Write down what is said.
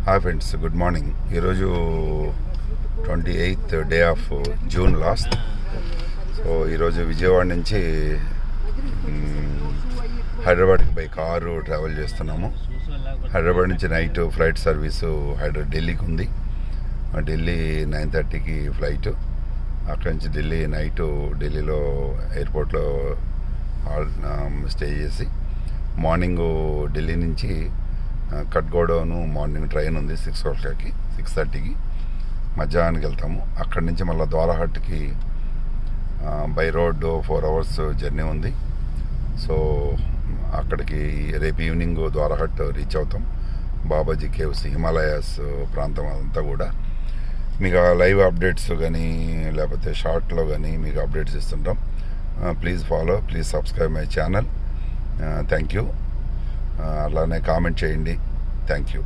Hi friends, good morning. ఈరోజు 28th day of June last. So ఈరోజు విజయవాడ నుంచి హైదరాబాద్కి బై కారు ట్రావెల్ చేస్తున్నాము. హైదరాబాద్ నుంచి నైట్ ఫ్లైట్ సర్వీసు ఢిల్లీకి ఉంది. ఢిల్లీ 9:30కి ఫ్లైట్. అక్కడి నుంచి ఢిల్లీలో ఎయిర్పోర్ట్లో స్టే చేసి మార్నింగ్ ఢిల్లీ నుంచి కట్గోడౌను మార్నింగ్ ట్రైన్ ఉంది 6:30కి మధ్యాహ్నానికి వెళ్తాము. అక్కడి నుంచి మళ్ళీ ద్వారహట్కి బై రోడ్ 4 hours జర్నీ ఉంది. సో అక్కడికి రేపు ఈవినింగ్ ద్వారహట్ రీచ్ అవుతాం. బాబాజీ కేవ్స్, హిమాలయాస్ ప్రాంతం అంతా కూడా మీకు లైవ్ అప్డేట్స్ కానీ లేకపోతే షార్ట్లో కానీ మీకు అప్డేట్స్ ఇస్తుంటాం. Please follow, please subscribe my channel. Thank you. అలానే కామెంట్ చేయండి. Thank you.